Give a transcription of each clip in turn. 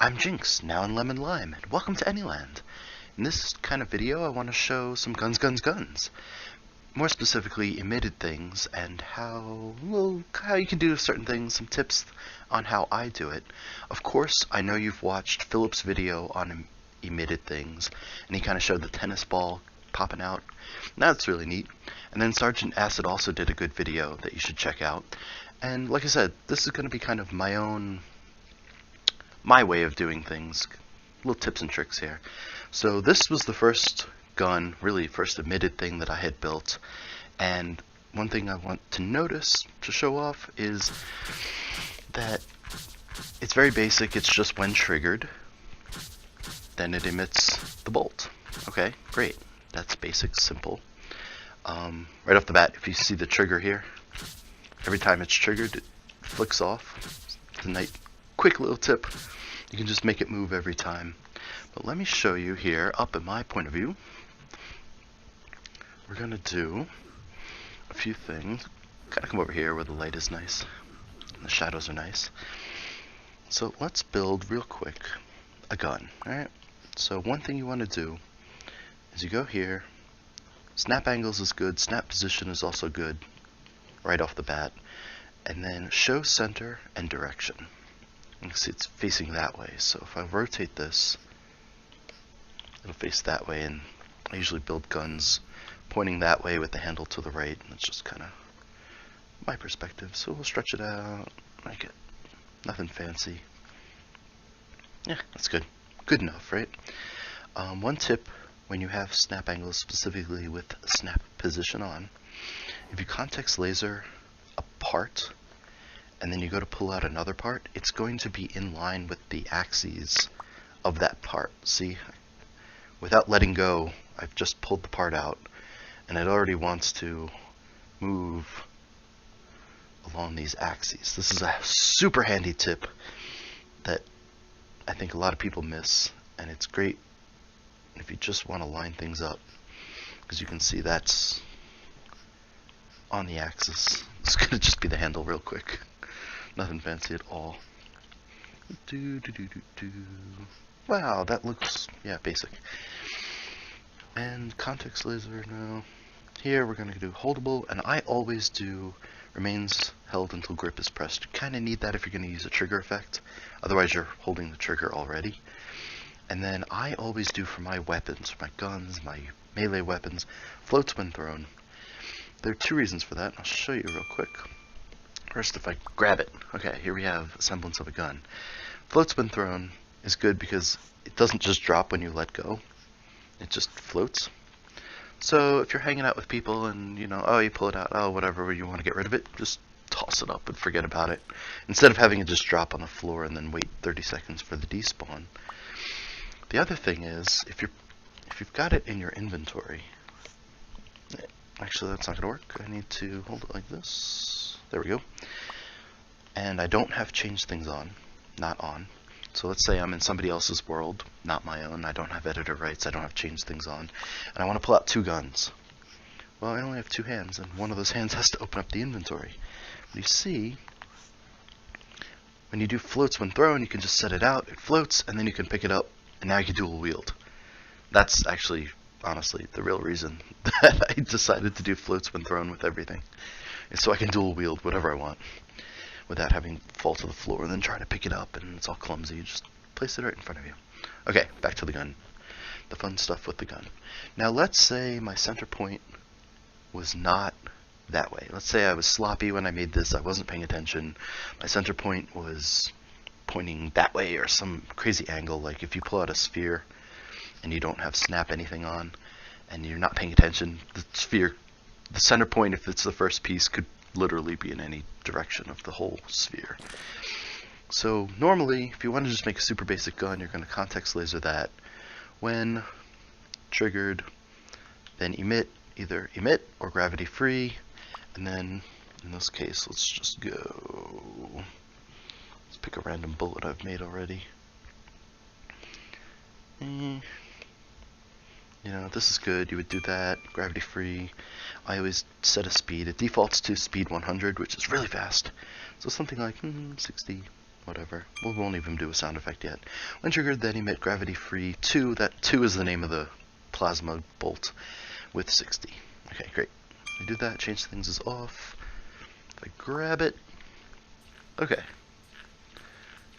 I'm Jinx, now in Lemon Lime, and welcome to Anyland. In this kind of video, I want to show some guns. More specifically, emitted things, and how you can do certain things, some tips on how I do it. Of course, I know you've watched Philip's video on emitted things, and he kind of showed the tennis ball popping out. That's really neat. And then Sergeant Acid also did a good video that you should check out. And like I said, this is going to be kind of my way of doing things, little tips and tricks here. So this was the first gun, really first emitted thing that I had built, and one thing I want to notice to show off is that it's very basic. It's just when triggered, then it emits the bolt. Okay, great. That's basic, simple. Right off the bat, if you see the trigger here, every time it's triggered, it flicks off. It's a nice, quick little tip. You can just make it move every time. But let me show you here, up in my point of view. We're going to do a few things. Kind of come over here where the light is nice and the shadows are nice. So let's build real quick a gun. Alright, so one thing you want to do is you go here. Snap angles is good, snap position is also good right off the bat. And then show center and direction. You can see it's facing that way, so if I rotate this, it'll face that way, and I usually build guns pointing that way with the handle to the right. That's just kind of my perspective, so we'll stretch it out, make it nothing fancy. Yeah, that's good. Good enough, right? One tip when you have snap angles, specifically with snap position on, if you context laser a part, and then you go to pull out another part, it's going to be in line with the axes of that part. See, without letting go, I've just pulled the part out, and it already wants to move along these axes. This is a super handy tip that I think a lot of people miss, and it's great if you just want to line things up, because you can see that's on the axis. It's going to just be the handle real quick. Nothing fancy at all. Wow, that looks, yeah, basic. And context laser now. Here we're going to do holdable, and I always do remains held until grip is pressed. You kind of need that if you're going to use a trigger effect. Otherwise you're holding the trigger already. And then I always do for my weapons, for my guns, my melee weapons, floats when thrown. There are two reasons for that. I'll show you real quick. First, if I grab it, okay, here we have a semblance of a gun. Floats when thrown is good because it doesn't just drop when you let go. It just floats. So if you're hanging out with people and, you know, oh, you pull it out, oh, whatever, you want to get rid of it, just toss it up and forget about it. Instead of having it just drop on the floor and then wait 30 seconds for the despawn. The other thing is, if you've got it in your inventory, actually that's not going to work. I need to hold it like this. There we go. And I don't have change things on, not on. So let's say I'm in somebody else's world, not my own. I don't have editor rights. I don't have change things on. And I want to pull out two guns. Well, I only have two hands, and one of those hands has to open up the inventory. But you see, when you do floats when thrown, you can just set it out. It floats, and then you can pick it up, and now you can dual wield. That's actually, honestly, the real reason that I decided to do floats when thrown with everything. Is so I can dual wield whatever I want without having to fall to the floor and then try to pick it up, and it's all clumsy. You just place it right in front of you. Okay, back to the gun. The fun stuff with the gun. Now let's say my center point was not that way. Let's say I was sloppy when I made this. I wasn't paying attention. My center point was pointing that way or some crazy angle. Like if you pull out a sphere and you don't have snap anything on and you're not paying attention, the sphere, the center point, if it's the first piece, could literally be in any direction of the whole sphere. So normally, if you want to just make a super basic gun, you're going to context laser that. When triggered, then emit, either emit or gravity free, and then in this case, let's just go. Let's pick a random bullet I've made already. You know, this is good. You would do that, gravity free. I always set a speed. It defaults to speed 100, which is really fast. So something like 60, whatever. We won't even do a sound effect yet. When triggered, then emit gravity free 2. That 2 is the name of the plasma bolt with 60. Okay, great. I do that, change things is off. If I grab it. Okay.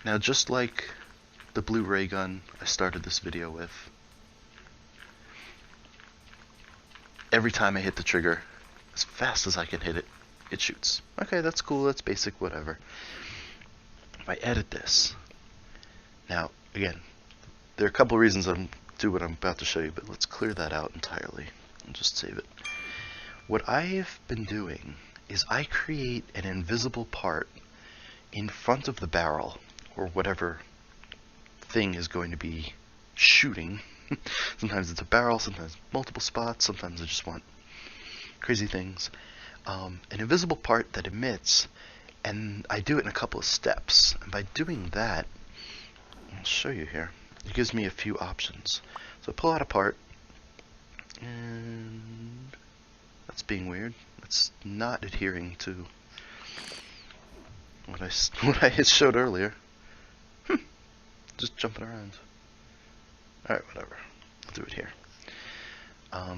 Now just like the blue ray gun I started this video with, every time I hit the trigger, as fast as I can hit it, it shoots. Okay, that's cool, that's basic, whatever. If I edit this, now, again, there are a couple reasons I'm do what I'm about to show you, but let's clear that out entirely and just save it. What I've been doing is I create an invisible part in front of the barrel, or whatever thing is going to be shooting. Sometimes it's a barrel, sometimes multiple spots, sometimes I just want crazy things. An invisible part that emits, and I do it in a couple of steps. And by doing that, I'll show you here. It gives me a few options. So pull out a part, and that's being weird. It's not adhering to what I showed earlier. Just jumping around. Alright, whatever. I'll do it here. A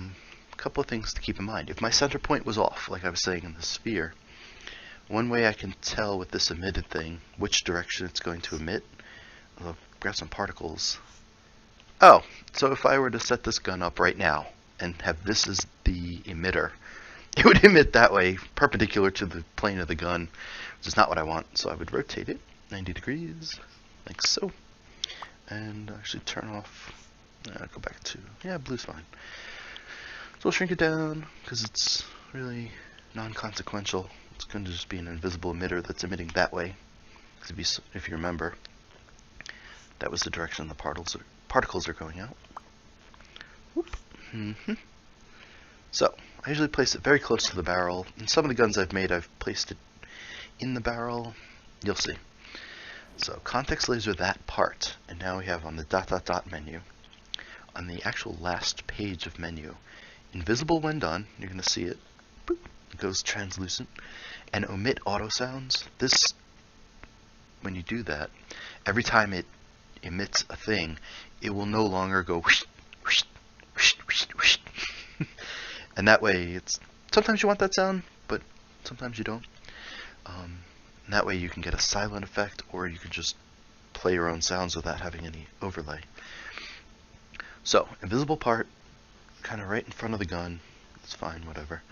couple of things to keep in mind. If my center point was off, like I was saying in the sphere, one way I can tell with this emitted thing which direction it's going to emit. I'll grab some particles. Oh, so if I were to set this gun up right now and have this as the emitter, it would emit that way, perpendicular to the plane of the gun, which is not what I want. So I would rotate it 90 degrees, like so, and actually turn off. Go back to, yeah, blue's fine. So we'll shrink it down because it's really non-consequential. It's going to just be an invisible emitter that's emitting that way. Because if you remember, that was the direction the particles are going out. Whoop. So I usually place it very close to the barrel. In some of the guns I've made, I've placed it in the barrel. You'll see. So context laser that part, and now we have on the ... menu, on the actual last page of menu, invisible when done. You're going to see it. Boop, it goes translucent, and omit auto sounds. This, when you do that, every time it emits a thing, it will no longer go whoosh, whoosh, whoosh, whoosh, whoosh. And that way, sometimes you want that sound, but sometimes you don't. And that way you can get a silent effect, or you can just play your own sounds without having any overlay. So, invisible part, kind of right in front of the gun. It's fine, whatever.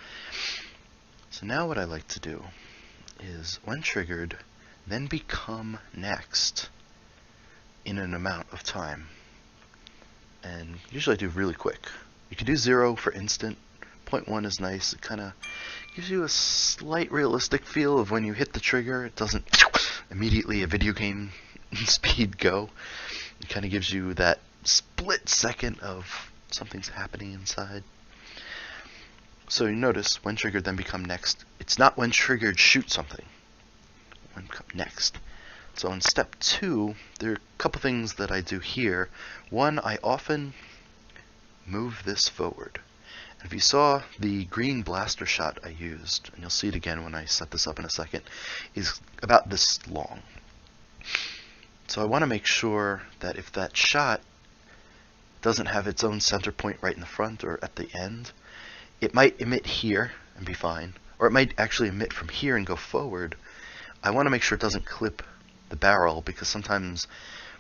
So now what I like to do is, when triggered, then become next in an amount of time. And usually I do really quick. You can do 0 for instant. 0.1 is nice. It kind of gives you a slight realistic feel of when you hit the trigger. It doesn't immediately a video game speed go. It kind of gives you that split second of something's happening inside. So you notice, when triggered, then become next. It's not when triggered, shoot something. When become next. So in step 2, there are a couple things that I do here. One, I often move this forward. And if you saw the green blaster shot I used, and you'll see it again when I set this up in a second, is about this long. So I want to make sure that if that shot doesn't have its own center point right in the front or at the end, it might emit here and be fine, or it might actually emit from here and go forward. I want to make sure it doesn't clip the barrel, because sometimes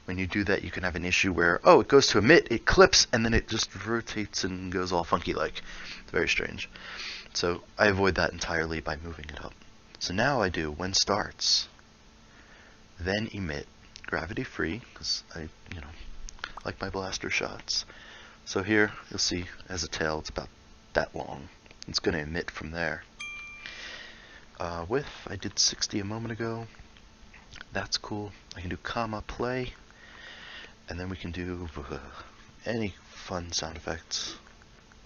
when you do that you can have an issue where, oh, it goes to emit, it clips, and then it just rotates and goes all funky like. It's very strange. So I avoid that entirely by moving it up. So now I do when starts, then emit, gravity free, because I like my blaster shots. So here you'll see as a tail it's about that long. It's going to emit from there. Width, I did 60 a moment ago. That's cool. I can do comma play, and then we can do any fun sound effects.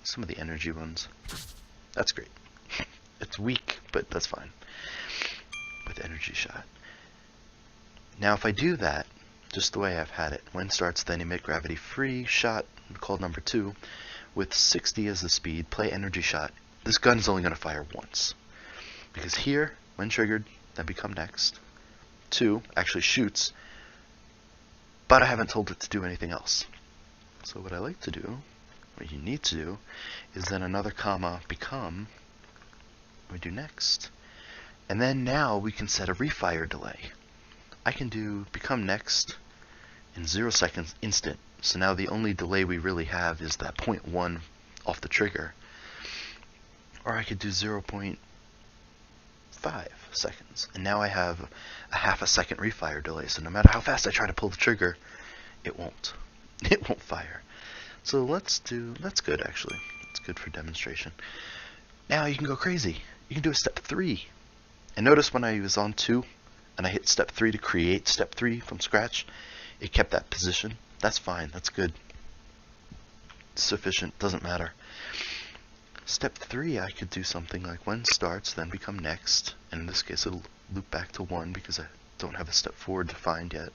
Some of the energy ones. That's great. It's weak, but that's fine. With energy shot. Now if I do that, just the way I've had it, when starts, then emit gravity free shot, called number 2, with 60 as the speed, play energy shot. This gun is only going to fire once. Because here, when triggered, then become next. 2 actually shoots, but I haven't told it to do anything else. So what I like to do, what you need to do, is then another comma become, we do next. And then now we can set a refire delay. I can do become next in 0 seconds instant. So now the only delay we really have is that 0.1 off the trigger. Or I could do 0.5 seconds. And now I have a half a second refire delay. So no matter how fast I try to pull the trigger, it won't. It won't fire. So that's good actually. It's good for demonstration. Now you can go crazy. You can do a step 3. And notice when I was on 2 and I hit step 3 to create step 3 from scratch, it kept that position. That's fine. That's good. It's sufficient. Doesn't matter. Step 3, I could do something like when starts, then become next. And in this case, it'll loop back to 1 because I don't have a step forward defined yet.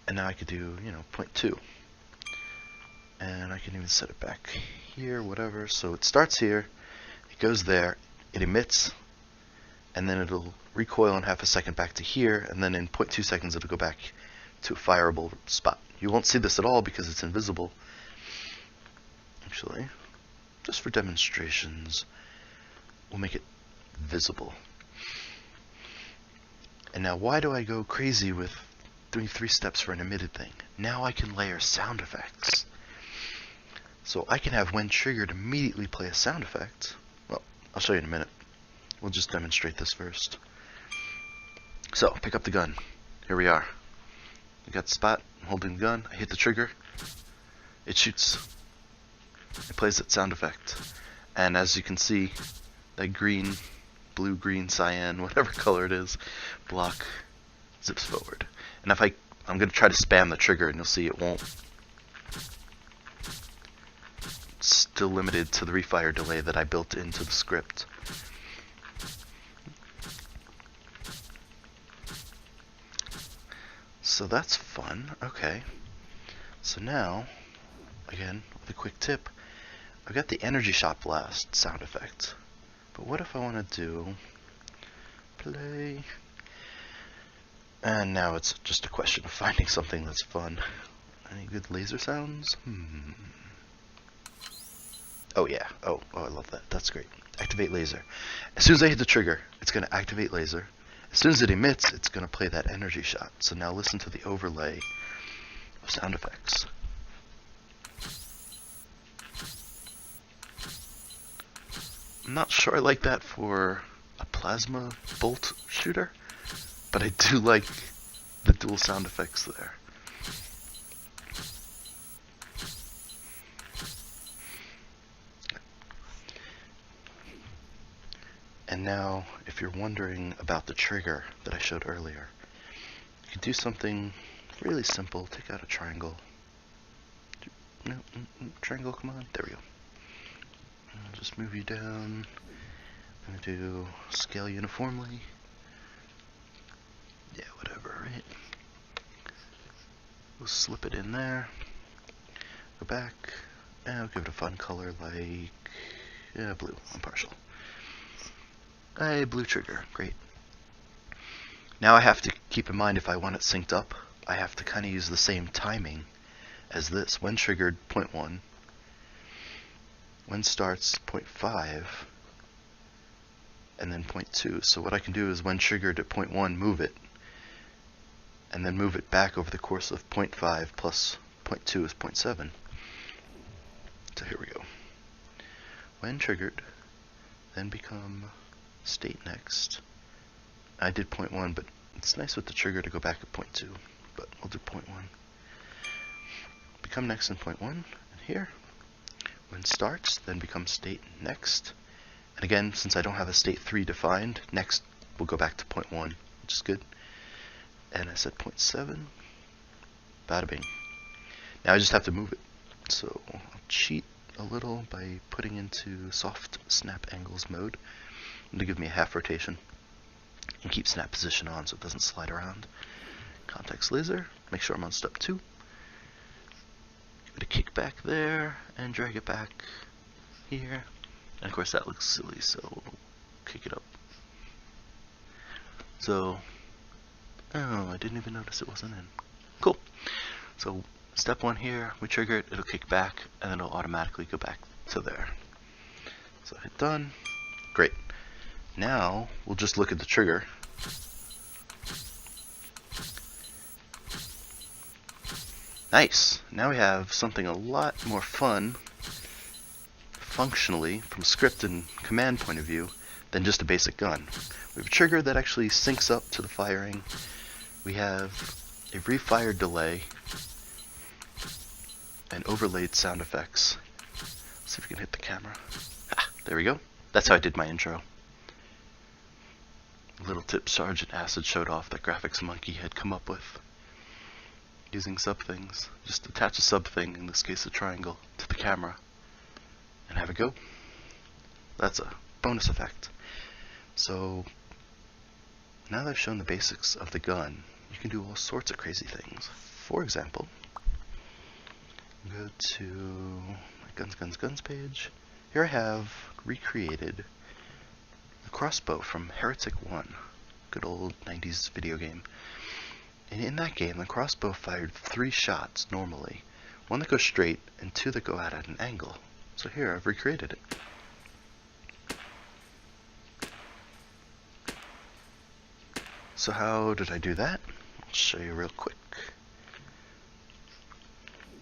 And now I could do, 0.2. And I can even set it back here, whatever. So it starts here, it goes there, it emits, and then it'll recoil in half a second back to here, and then in 0.2 seconds it'll go back to a fireable spot. You won't see this at all because it's invisible. Actually, just for demonstrations, we'll make it visible. And now why do I go crazy with doing 3 steps for an emitted thing? Now I can layer sound effects. So I can have when triggered immediately play a sound effect. Well, I'll show you in a minute. We'll just demonstrate this first. So, pick up the gun. Here we are. I got the spot, I'm holding the gun, I hit the trigger, it shoots. It plays that sound effect. And as you can see, that green, blue, green, cyan, whatever color it is, block zips forward. And if I'm going to try to spam the trigger and you'll see it won't. It's still limited to the refire delay that I built into the script. So that's fun. Okay. So now, again, with a quick tip, I've got the energy shot blast sound effect. But what if I want to do play? And now it's just a question of finding something that's fun. Any good laser sounds? Oh yeah. Oh, I love that. That's great. Activate laser. As soon as I hit the trigger, it's going to activate laser. As soon as it emits, it's going to play that energy shot. So now listen to the overlay of sound effects. I'm not sure I like that for a plasma bolt shooter, but I do like the dual sound effects there. And now, if you're wondering about the trigger that I showed earlier, you can do something really simple. Take out a triangle. No, triangle, come on. There we go. I'll just move you down. I'm going to do scale uniformly. Yeah, whatever, right? We'll slip it in there. Go back. And I'll give it a fun color like blue. I'm partial. A blue trigger, great. Now I have to keep in mind if I want it synced up, I have to kind of use the same timing as this. When triggered, 0.1. When starts, 0.5. And then 0.2. So what I can do is when triggered at 0.1, move it. And then move it back over the course of 0.5 plus 0.2 is 0.7. So here we go. When triggered, then become state next. I did 0.1, but it's nice with the trigger to go back at 0.2, but we'll do 0.1. Become next in 0.1, and here. When starts, then become state next. And again, since I don't have a state 3 defined, next we'll go back to 0.1, which is good. And I said 0.7. Bada bing. Now I just have to move it. So I'll cheat a little by putting into soft snap angles mode to give me a half rotation and keep snap position on so it doesn't slide around. Context laser, make sure I'm on step 2. Give it a kick back there and drag it back here. And of course that looks silly, so we'll kick it up. So, oh, I didn't even notice it wasn't in. Cool. So step 1 here, we trigger it, it'll kick back, and then it'll automatically go back to there. So hit done. Great. Now we'll just look at the trigger. Nice. Now we have something a lot more fun, functionally, from script and command point of view, than just a basic gun. We have a trigger that actually syncs up to the firing. We have a refire delay and overlaid sound effects. Let's see if we can hit the camera. Ah, there we go. That's how I did my intro. A little tip Sergeant Acid showed off that Graphics Monkey had come up with. Using sub things. Just attach a sub thing, in this case a triangle, to the camera and have it go. That's a bonus effect. So now that I've shown the basics of the gun, you can do all sorts of crazy things. For example, go to my guns page. Here I have recreated the crossbow from Heretic 1, good old 90s video game. And in that game, the crossbow fired 3 shots normally, 1 that goes straight and 2 that go out at an angle. So here I've recreated it. So how did I do that? I'll show you real quick.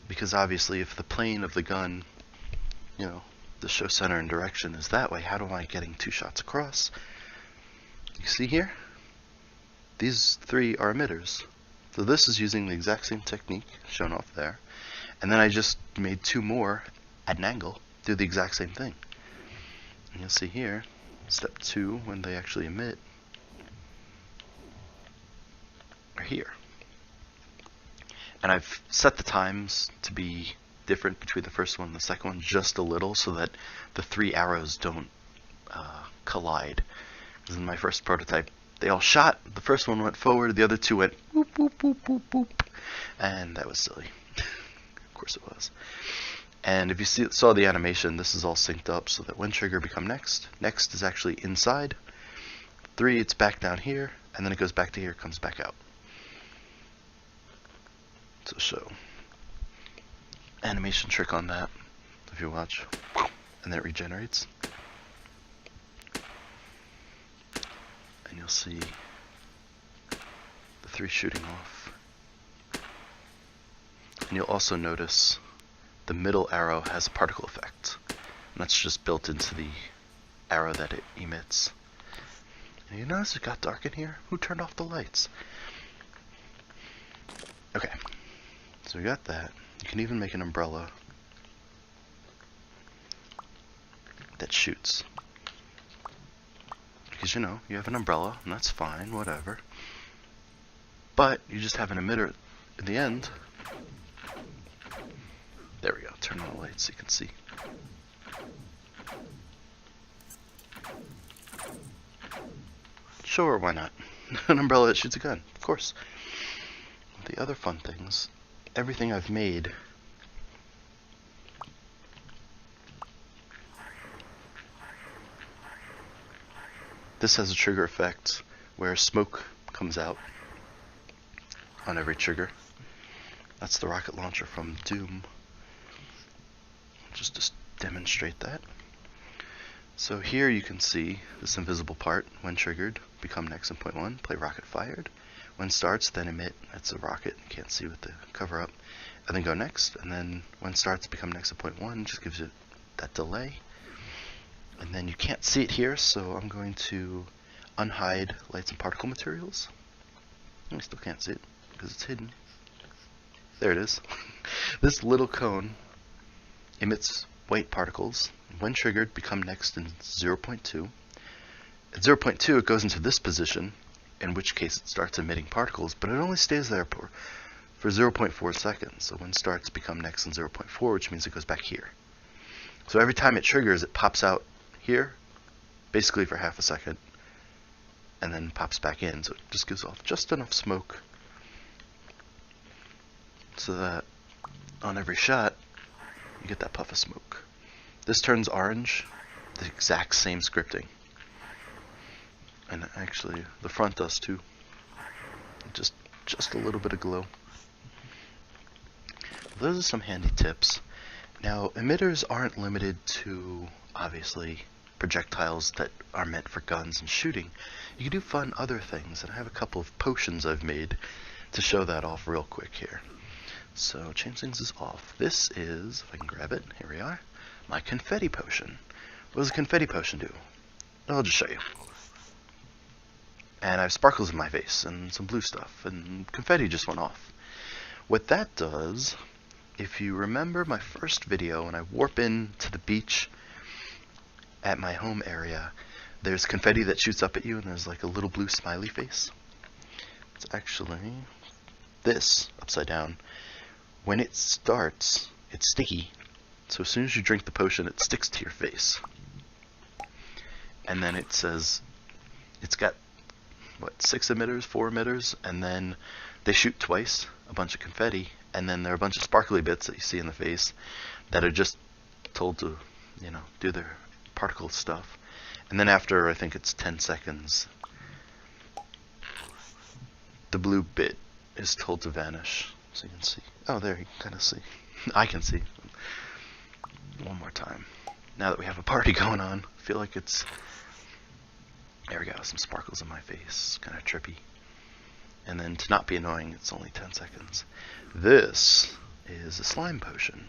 Because obviously if the plane of the gun, you know, the show center and direction is that way, how am I getting 2 shots across? You see here? These 3 are emitters. So this is using the exact same technique shown off there. And then I just made 2 more at an angle, do the exact same thing. And you'll see here, step 2, when they actually emit, are here. And I've set the times to be different between the first one and the second one just a little so that the 3 arrows don't collide. Because in my first prototype, they all shot. The first one went forward, the other 2 went boop, boop, boop, boop, boop. And that was silly. Of course it was. And if you saw the animation, this is all synced up so that when trigger become next is actually inside. 3, it's back down here, and then it goes back to here, comes back out. So animation trick on that, if you watch, and then it regenerates. And you'll see the 3 shooting off. And you'll also notice the middle arrow has a particle effect. And that's just built into the arrow that it emits. And you notice it got dark in here? Who turned off the lights? Okay, so we got that. You can even make an umbrella that shoots. Because, you know, you have an umbrella, and that's fine, whatever. But you just have an emitter in the end. There we go, turn on the lights so you can see. Sure, why not? An umbrella that shoots a gun, of course. The other fun things, everything I've made this has a trigger effect where smoke comes out on every trigger. That's the rocket launcher from Doom. Just to demonstrate that. So here you can see this invisible part, when triggered, become next in point 1, play rocket fired. When starts, then emit, that's a rocket, you can't see with the cover up. And then go next, and then when starts, become next in point 1, just gives it that delay. And then you can't see it here, so I'm going to unhide lights and particle materials. I still can't see it, because it's hidden. There it is. This little cone emits white particles. When triggered, become next in 0.2. At 0.2, it goes into this position, in which case it starts emitting particles, but it only stays there for 0.4 seconds. So when starts, become next in 0.4, which means it goes back here. So every time it triggers, it pops out here, basically for half a second, and then pops back in. So it just gives off just enough smoke so that on every shot, you get that puff of smoke. This turns orange, the exact same scripting. And actually, the front does too. Just a little bit of glow. Those are some handy tips. Now, emitters aren't limited to, obviously, projectiles that are meant for guns and shooting. You can do fun other things, and I have a couple of potions I've made to show that off real quick here. So, change things is off. This is, if I can grab it, here we are, my confetti potion. What does a confetti potion do? I'll just show you. And I have sparkles in my face, and some blue stuff, and confetti just went off. What that does, if you remember my first video when I warp in to the beach at my home area, there's confetti that shoots up at you and there's like a little blue smiley face. It's actually this upside down. When it starts, it's sticky. So as soon as you drink the potion, it sticks to your face. And then it says, it's got, what, 6 emitters, 4 emitters, and then they shoot twice, a bunch of confetti, and then there are a bunch of sparkly bits that you see in the face that are just told to, you know, do their particle stuff. And then after, I think it's 10 seconds, the blue bit is told to vanish. So you can see. Oh, there, you can kind of see. I can see. One more time. Now that we have a party going on, I feel like it's... There we go, some sparkles in my face. Kind of trippy. And then to not be annoying, it's only 10 seconds. This is a slime potion.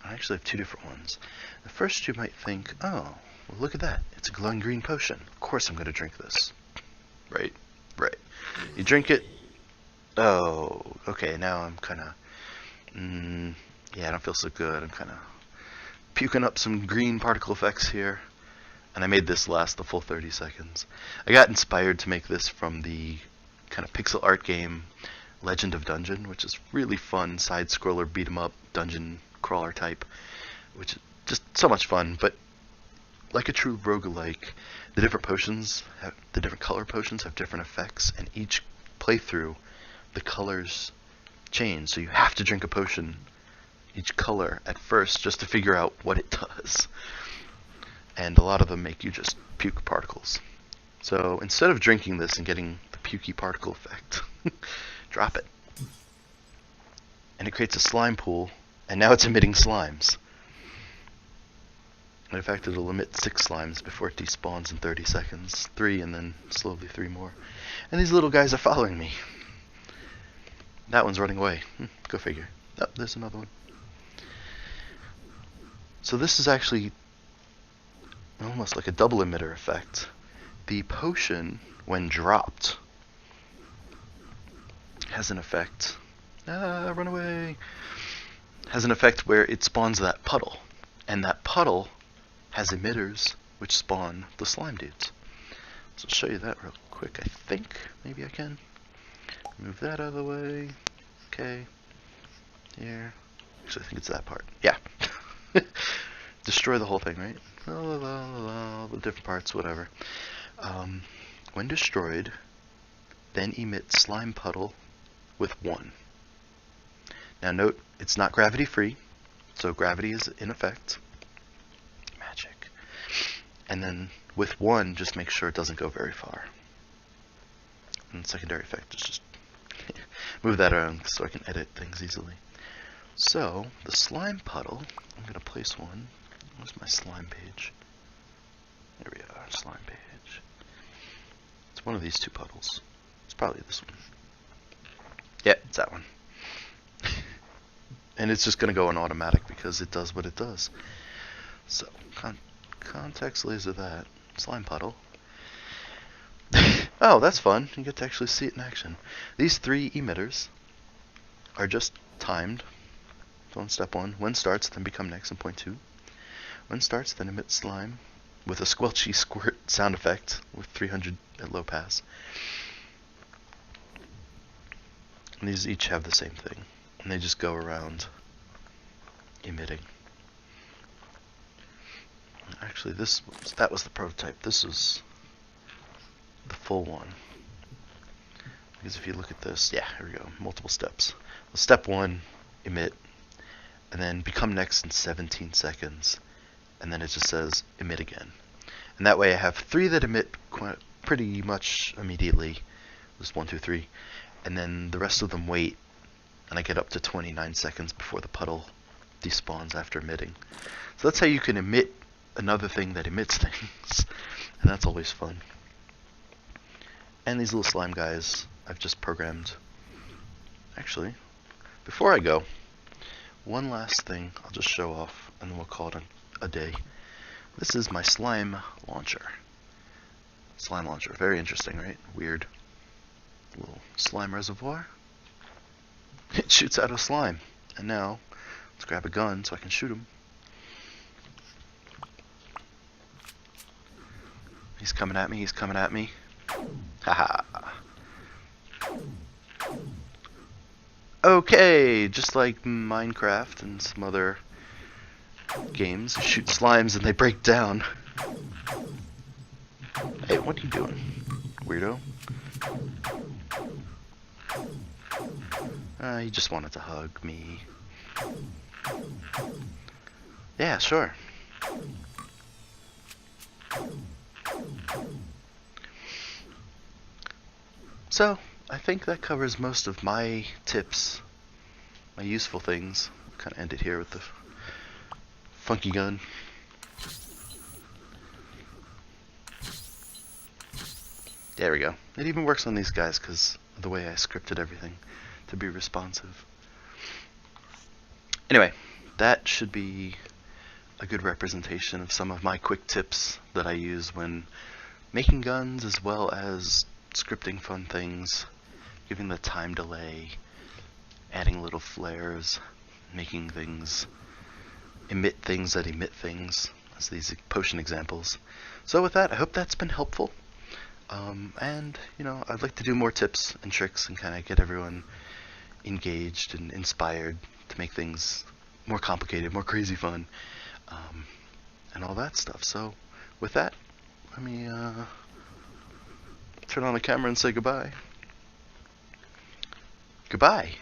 I actually have 2 different ones. At first you might think, oh, well, look at that. It's a glowing green potion. Of course I'm going to drink this. Right? Right. You drink it. Oh, okay, now I'm kind of... yeah, I don't feel so good. I'm kind of puking up some green particle effects here. And I made this last the full 30 seconds. I got inspired to make this from the kind of pixel art game Legend of Dungeon, which is really fun side-scroller beat-em-up dungeon crawler type, which is just so much fun. But like a true roguelike, the different potions, the different color potions have different effects, and each playthrough, the colors change. So you have to drink a potion, each color at first, just to figure out what it does. And a lot of them make you just puke particles. So instead of drinking this and getting the pukey particle effect, drop it. And it creates a slime pool, and now it's emitting slimes. And in fact, it'll emit 6 slimes before it despawns in 30 seconds. 3, and then slowly 3 more. And these little guys are following me. That one's running away. Go figure. Oh, there's another one. So this is actually almost like a double emitter effect. The potion, when dropped, has an effect. Run away! Has an effect where it spawns that puddle. And that puddle has emitters which spawn the slime dudes. So I'll show you that real quick, I think. Maybe I can. Move that out of the way. Okay. Here. Actually, I think it's that part. Yeah. Destroy the whole thing, right? The different parts, whatever. When destroyed, then emit slime puddle with 1. Now note, it's not gravity free, so gravity is in effect. Magic. And then with 1, just make sure it doesn't go very far. And the secondary effect is just move that around so I can edit things easily. So, the slime puddle, I'm going to place one. Where's my slime page? There we are, slime page. It's one of these 2 puddles. It's probably this one. Yeah, it's that one. And it's just going to go on automatic because it does what it does. So, context laser that. Slime puddle. Oh, that's fun. You get to actually see it in action. These 3 emitters are just timed. So on step 1, when starts, then become next in point 2. When starts, then emit slime with a squelchy squirt sound effect with 300 at low pass. And these each have the same thing. And they just go around emitting. Actually, that was the prototype. This was the full one. Because if you look at this, yeah, here we go, multiple steps. Well, step 1, emit, and then become next in 17 seconds. And then it just says emit again. And that way I have 3 that emit pretty much immediately. Just 1, 2, 3, and then the rest of them wait, and I get up to 29 seconds before the puddle despawns after emitting. So that's how you can emit another thing that emits things, and that's always fun. And these little slime guys I've just programmed. Actually, before I go, one last thing I'll just show off, and then we'll call it a day. This is my slime launcher. Slime launcher, very interesting, right? Weird. Little slime reservoir. It shoots out of slime. And now, let's grab a gun so I can shoot him. He's coming at me, he's coming at me. Haha. Okay, just like Minecraft and some other games, you shoot slimes and they break down. Hey, what are you doing, weirdo? He just wanted to hug me. Yeah, sure. So, I think that covers most of my tips, my useful things. Kind of end it here with the funky gun. There we go. It even works on these guys because of the way I scripted everything to be responsive. Anyway, that should be a good representation of some of my quick tips that I use when making guns, as well as scripting fun things, giving the time delay, adding little flares, making things emit things that emit things, as these potion examples. So with that, I hope that's been helpful. And, you know, I'd like to do more tips and tricks and kind of get everyone engaged and inspired to make things more complicated, more crazy fun, and all that stuff. So with that, let me turn on the camera and say goodbye. Goodbye.